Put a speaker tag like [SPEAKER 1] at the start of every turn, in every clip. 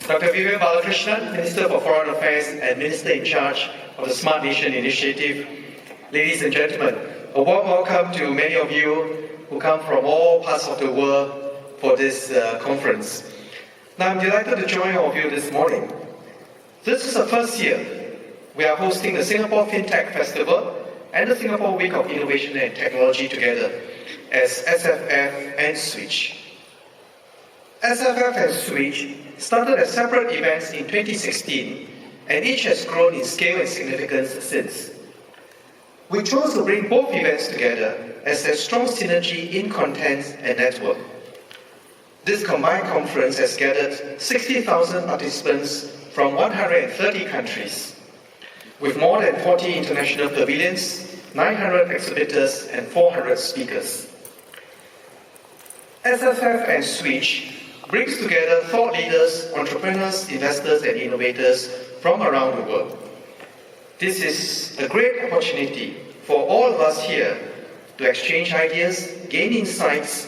[SPEAKER 1] Dr. Vivian Balakrishnan, Minister for Foreign Affairs and Minister in charge of the Smart Nation Initiative. Ladies and gentlemen, a warm welcome to many of you who come from all parts of the world for this conference. Now, I'm delighted to join all of you this morning. This is the first year we are hosting the Singapore FinTech Festival and the Singapore Week of Innovation and Technology together as SFF and Switch. SFF and Switch started as separate events in 2016, and each has grown in scale and significance since. We chose to bring both events together as there's strong synergy in content and network. This combined conference has gathered 60,000 participants from 130 countries, with more than 40 international pavilions, 900 exhibitors, and 400 speakers. SFF and Switch brings together thought leaders, entrepreneurs, investors, and innovators from around the world. This is a great opportunity for all of us here to exchange ideas, gain insights,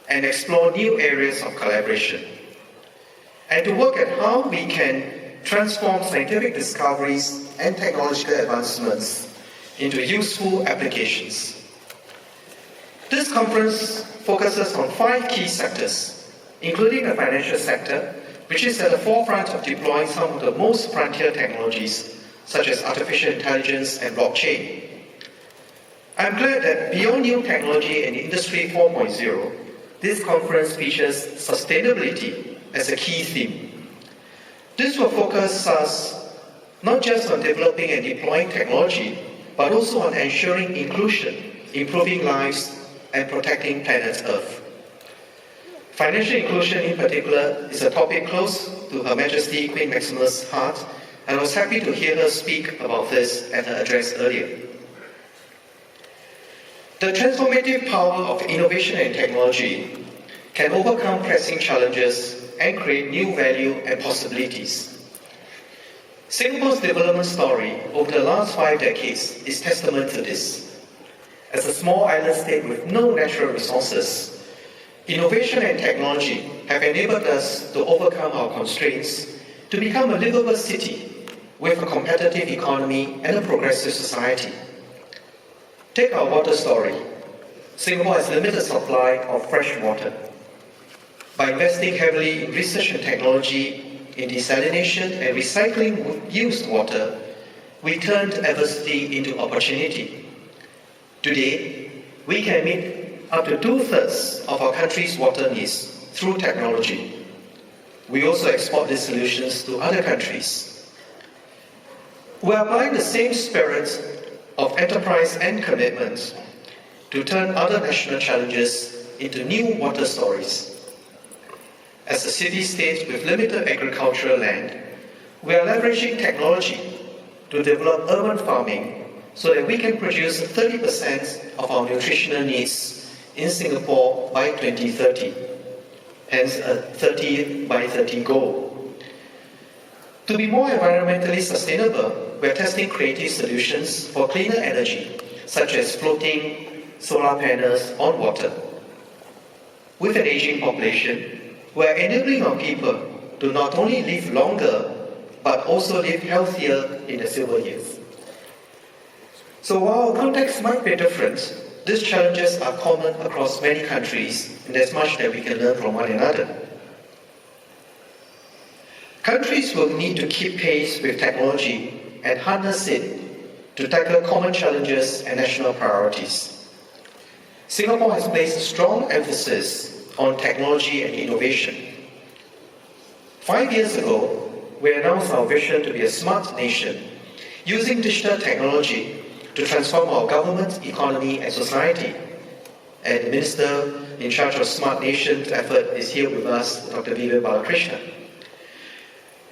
[SPEAKER 1] and explore new areas of collaboration, and to work at how we can transform scientific discoveries and technological advancements into useful applications. This conference focuses on 5 key sectors, including the financial sector, which is at the forefront of deploying some of the most frontier technologies, such as artificial intelligence and blockchain. I'm glad that beyond new technology and Industry 4.0, this conference features sustainability as a key theme. This will focus us not just on developing and deploying technology, but also on ensuring inclusion, improving lives, and protecting planet Earth. Financial inclusion in particular is a topic close to Her Majesty Queen Maxima's heart, and I was happy to hear her speak about this at her address earlier. The transformative power of innovation and technology can overcome pressing challenges and create new value and possibilities. Singapore's development story over the last 5 decades is testament to this. As a small island state with no natural resources, innovation and technology have enabled us to overcome our constraints to become a livable city with a competitive economy and a progressive society. Take our water story. Singapore has limited supply of fresh water. By investing heavily in research and technology, in desalination and recycling used water, we turned adversity into opportunity. Today, we can meet up to 2/3 of our country's water needs through technology. We also export these solutions to other countries. We are applying the same spirit of enterprise and commitment to turn other national challenges into new water stories. As a city-state with limited agricultural land, we are leveraging technology to develop urban farming so that we can produce 30% of our nutritional needs in Singapore by 2030, hence a 30 by 30 goal. To be more environmentally sustainable, we are testing creative solutions for cleaner energy, such as floating solar panels on water. With an aging population, we are enabling our people to not only live longer, but also live healthier in the silver years. So while our context might be different, these challenges are common across many countries, and there's much that we can learn from one another. Countries will need to keep pace with technology and harness it to tackle common challenges and national priorities. Singapore has placed a strong emphasis on technology and innovation. 5 years ago, we announced our vision to be a smart nation, using digital technology to transform our government, economy, and society. And the Minister in charge of Smart Nation's effort is here with us, Dr. Vivian Balakrishnan.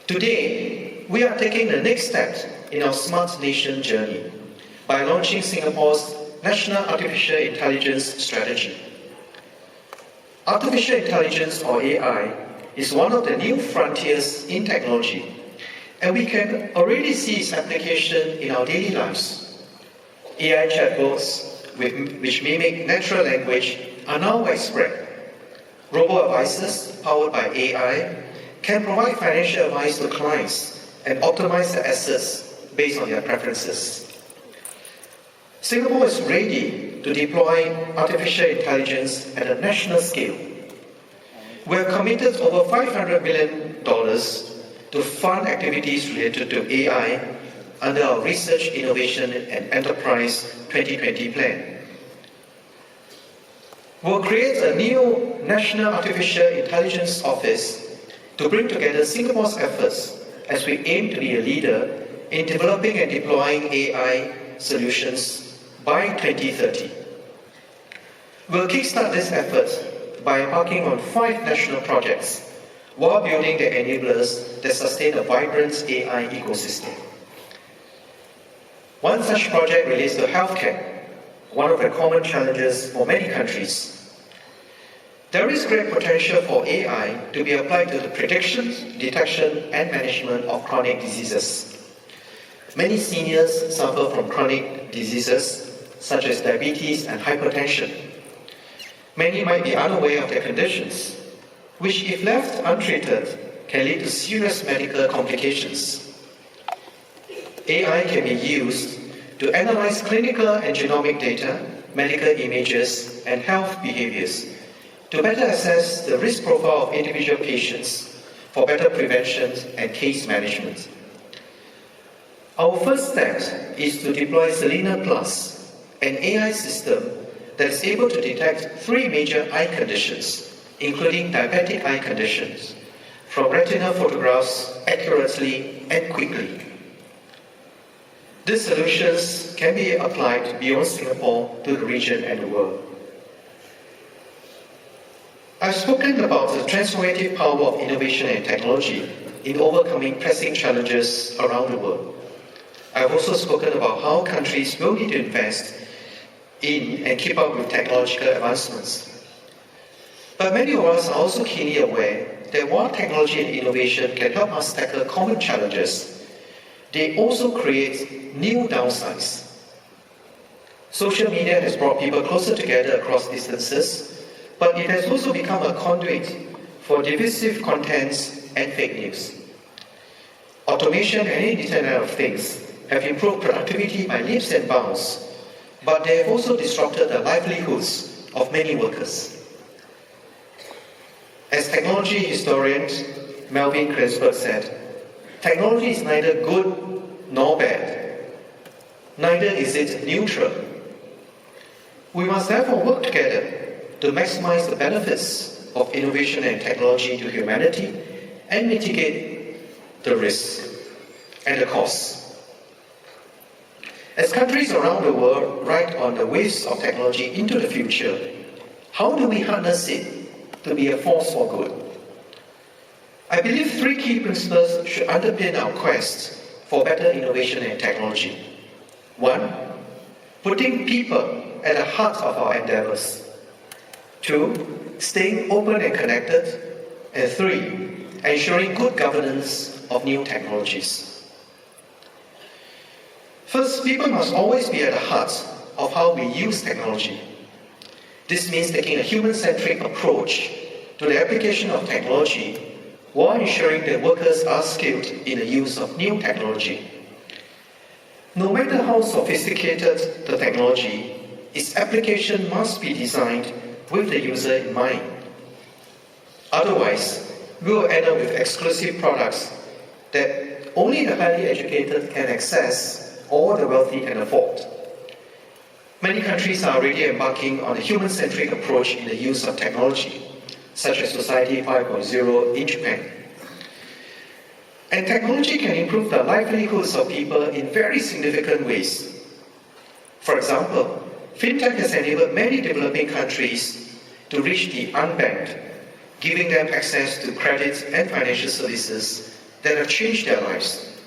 [SPEAKER 1] Today, we are taking the next step in our Smart Nation journey by launching Singapore's National Artificial Intelligence Strategy. Artificial intelligence, or AI, is one of the new frontiers in technology, and we can already see its application in our daily lives. AI chatbots, which mimic natural language, are now widespread. Robo-advisors powered by AI can provide financial advice to clients and optimize their assets based on their preferences. Singapore is ready to deploy artificial intelligence at a national scale. We have committed over $500 million to fund activities related to AI under our Research, Innovation and Enterprise 2020 plan. We'll create a new National Artificial Intelligence Office to bring together Singapore's efforts as we aim to be a leader in developing and deploying AI solutions by 2030. We'll kickstart this effort by embarking on 5 national projects while building the enablers that sustain a vibrant AI ecosystem. One such project relates to healthcare, one of the common challenges for many countries. There is great potential for AI to be applied to the prediction, detection, and management of chronic diseases. Many seniors suffer from chronic diseases such as diabetes and hypertension. Many might be unaware of their conditions, which, if left untreated, can lead to serious medical complications. AI can be used to analyze clinical and genomic data, medical images, and health behaviors to better assess the risk profile of individual patients for better prevention and case management. Our first step is to deploy Selena Plus, an AI system that is able to detect 3 major eye conditions, including diabetic eye conditions, from retinal photographs accurately and quickly. These solutions can be applied beyond Singapore to the region and the world. I've spoken about the transformative power of innovation and technology in overcoming pressing challenges around the world. I've also spoken about how countries will need to invest in and keep up with technological advancements. But many of us are also keenly aware that while technology and innovation can help us tackle common challenges, they also create new downsides. Social media has brought people closer together across distances, but it has also become a conduit for divisive contents and fake news. Automation and the Internet of Things have improved productivity by leaps and bounds, but they have also disrupted the livelihoods of many workers. As technology historian Melvin Krendsberg said, technology is neither good nor bad. Neither is it neutral. We must therefore work together to maximize the benefits of innovation and technology to humanity and mitigate the risks and the costs. As countries around the world ride on the waves of technology into the future, how do we harness it to be a force for good? I believe 3 key principles should underpin our quest for better innovation and technology. 1, putting people at the heart of our endeavors. 2, staying open and connected. And 3, ensuring good governance of new technologies. First, people must always be at the heart of how we use technology. This means taking a human-centric approach to the application of technology while ensuring that workers are skilled in the use of new technology. No matter how sophisticated the technology, its application must be designed with the user in mind. Otherwise, we will end up with exclusive products that only the highly educated can access or the wealthy can afford. Many countries are already embarking on a human-centric approach in the use of technology, such as Society 5.0 in Japan. And technology can improve the livelihoods of people in very significant ways. For example, fintech has enabled many developing countries to reach the unbanked, giving them access to credit and financial services that have changed their lives.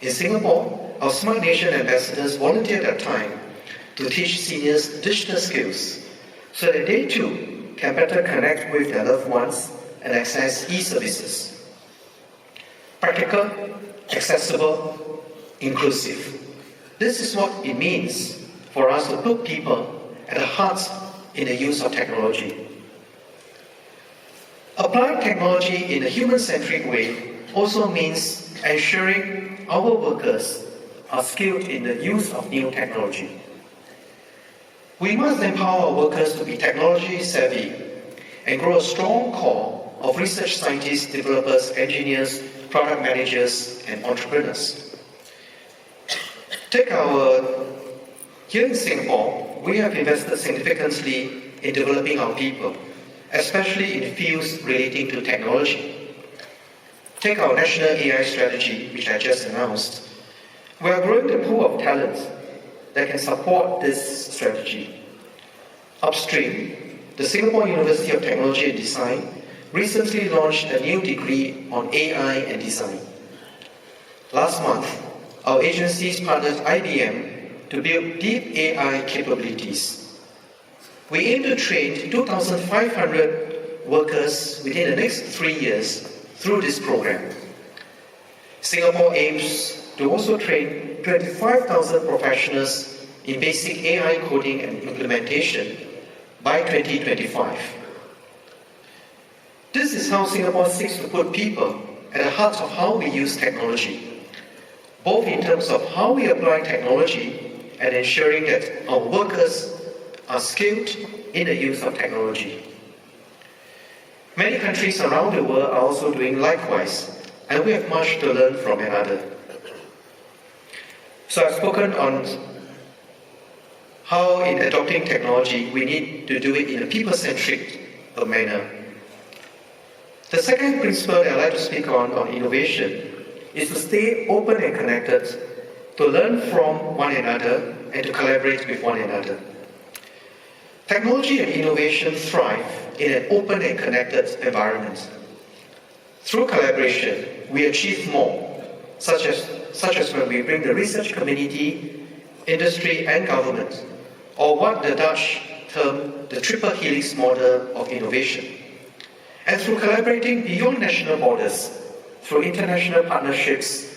[SPEAKER 1] In Singapore, our Smart Nation ambassadors volunteer their time to teach seniors digital skills so that they too can better connect with their loved ones and access e-services. Practical, accessible, inclusive. This is what it means for us to put people at the heart in the use of technology. Applying technology in a human-centric way also means ensuring our workers are skilled in the use of new technology. We must empower our workers to be technology savvy and grow a strong core of research scientists, developers, engineers, product managers, and entrepreneurs. Here in Singapore, we have invested significantly in developing our people, especially in fields relating to technology. Take our national AI strategy, which I just announced. We are growing the pool of talent that can support this strategy. Upstream, the Singapore University of Technology and Design recently launched a new degree on AI and design. Last month, our agencies partnered IBM to build deep AI capabilities. We aim to train 2,500 workers within the next 3 years through this program. Singapore aims to also train 25,000 professionals in basic AI coding and implementation by 2025. This is how Singapore seeks to put people at the heart of how we use technology, both in terms of how we apply technology and ensuring that our workers are skilled in the use of technology. Many countries around the world are also doing likewise, and we have much to learn from another. So I've spoken on how in adopting technology we need to do it in a people-centric manner. The second principle that I'd like to speak on innovation is to stay open and connected, to learn from one another and to collaborate with one another. Technology and innovation thrive in an open and connected environment. Through collaboration, we achieve more, such as when we bring the research community, industry and government, or what the Dutch term the triple helix model of innovation. And through collaborating beyond national borders, through international partnerships,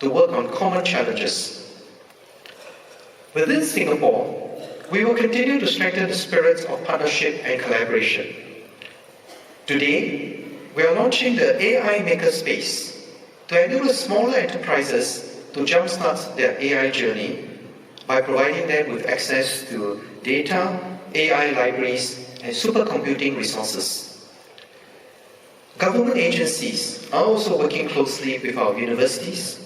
[SPEAKER 1] to work on common challenges. Within Singapore, we will continue to strengthen the spirits of partnership and collaboration. Today, we are launching the AI Makerspace to enable smaller enterprises to jumpstart their AI journey by providing them with access to data, AI libraries, and supercomputing resources. Government agencies are also working closely with our universities,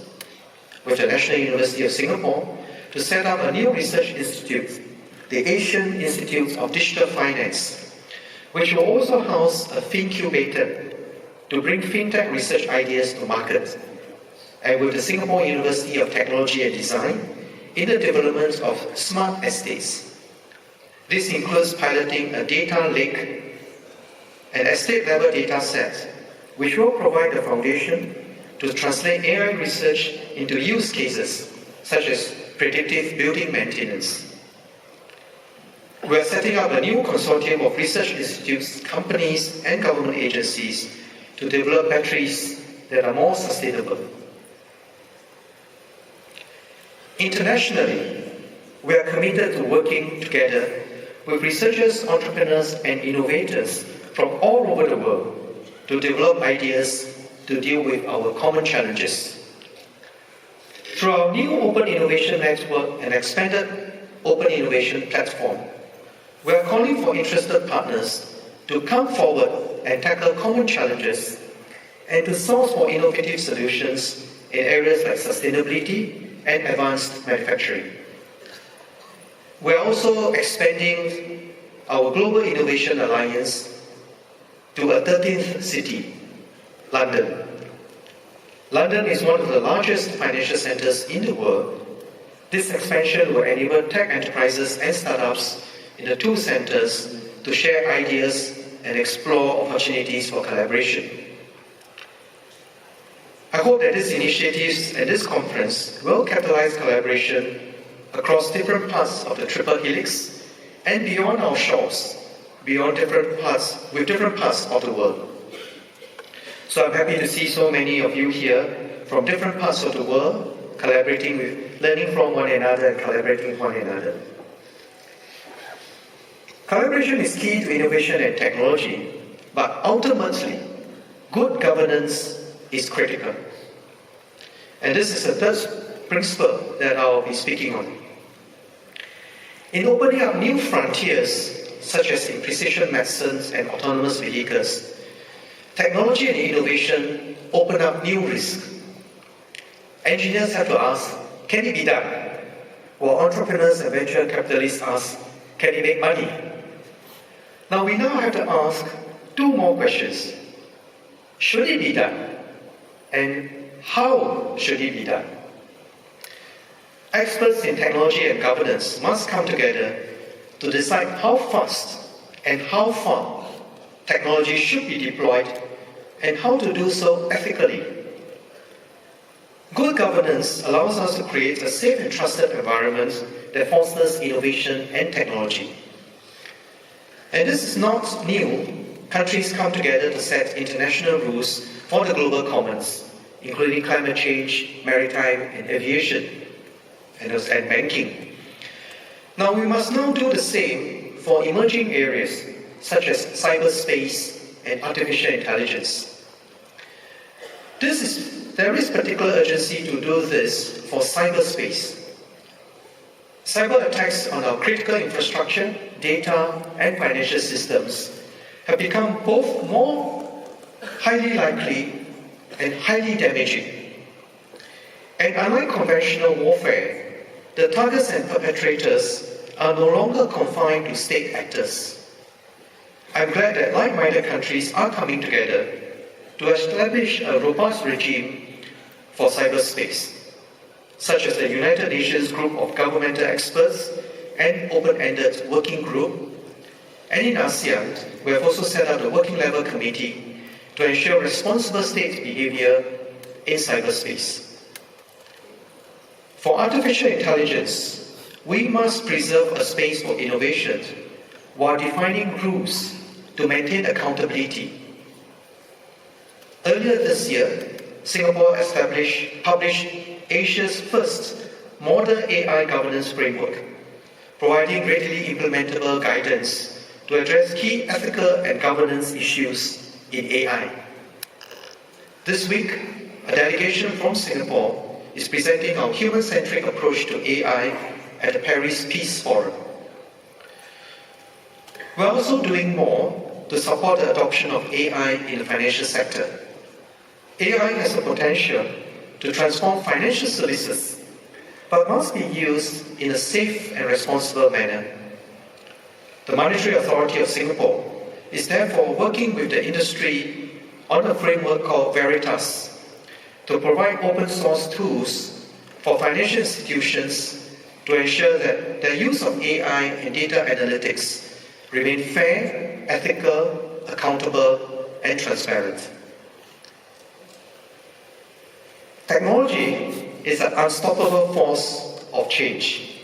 [SPEAKER 1] with the National University of Singapore, to set up a new research institute, the Asian Institute of Digital Finance, which will also house a FinCubator to bring fintech research ideas to market, and with the Singapore University of Technology and Design in the development of smart estates. This includes piloting a data lake, an estate-level data set, which will provide the foundation to translate AI research into use cases, such as predictive building maintenance. We are setting up a new consortium of research institutes, companies, and government agencies to develop batteries that are more sustainable. Internationally, we are committed to working together with researchers, entrepreneurs, and innovators from all over the world to develop ideas to deal with our common challenges. Through our new Open Innovation Network and expanded Open Innovation Platform, we are calling for interested partners to come forward and tackle common challenges and to source for innovative solutions in areas like sustainability and advanced manufacturing. We are also expanding our Global Innovation Alliance to a 13th city, London. London is one of the largest financial centers in the world. This expansion will enable tech enterprises and startups in the two centers to share ideas and explore opportunities for collaboration. I hope that these initiatives and this conference will catalyze collaboration across different parts of the Triple Helix and beyond our shores, beyond different parts of the world. So I'm happy to see so many of you here from different parts of the world, collaborating with, learning from one another and collaborating with one another. Collaboration is key to innovation and technology, But ultimately, good governance is critical. And this is the third principle that I'll be speaking on. In opening up new frontiers, such as in precision medicines and autonomous vehicles, technology and innovation open up new risks. Engineers have to ask, can it be done? While entrepreneurs and venture capitalists ask, can it make money? Now we now have to ask two more questions. Should it be done? And how should it be done? Experts in technology and governance must come together to decide how fast and how far technology should be deployed and how to do so ethically. Good governance allows us to create a safe and trusted environment that fosters innovation and technology. And this is not new. Countries come together to set international rules for the global commons, including climate change, maritime and aviation, and banking. Now we must now do the same for emerging areas such as cyberspace and artificial intelligence. There is particular urgency to do this for cyberspace. Cyber attacks on our critical infrastructure, data, and financial systems have become both more highly likely and highly damaging. And unlike conventional warfare, the targets and perpetrators are no longer confined to state actors. I'm glad that like-minded countries are coming together to establish a robust regime for cyberspace, such as the United Nations Group of Governmental Experts and Open-Ended Working Group. And in ASEAN, we have also set up a working level committee to ensure responsible state behavior in cyberspace. For artificial intelligence, we must preserve a space for innovation while defining rules to maintain accountability. Earlier this year, Singapore published Asia's first modern AI governance framework, providing readily implementable guidance to address key ethical and governance issues in AI. This week, a delegation from Singapore is presenting our human-centric approach to AI at the Paris Peace Forum. We're also doing more to support the adoption of AI in the financial sector. AI has the potential to transform financial services, but must be used in a safe and responsible manner. The Monetary Authority of Singapore is therefore working with the industry on a framework called Veritas to provide open source tools for financial institutions to ensure that their use of AI and data analytics remain fair, ethical, accountable, and transparent. Technology is an unstoppable force of change,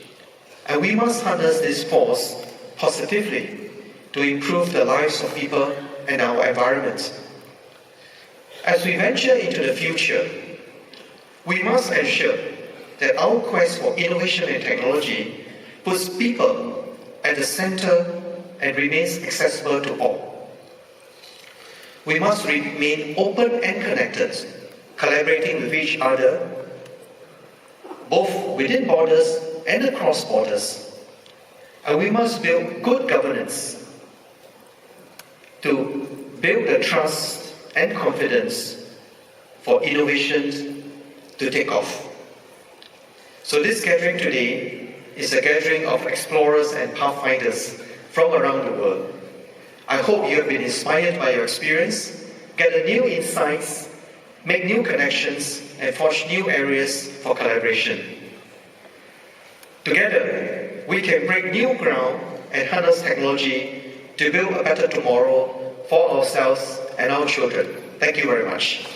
[SPEAKER 1] and we must harness this force positively to improve the lives of people and our environment. As we venture into the future, we must ensure that our quest for innovation and technology puts people at the center and remains accessible to all. We must remain open and connected, collaborating with each other, both within borders and across borders. And we must build good governance to build the trust and confidence for innovation to take off. So this gathering today is a gathering of explorers and pathfinders from around the world. I hope you have been inspired by your experience, gather new insights, make new connections, and forge new areas for collaboration. Together, we can break new ground and harness technology to build a better tomorrow for ourselves and our children. Thank you very much.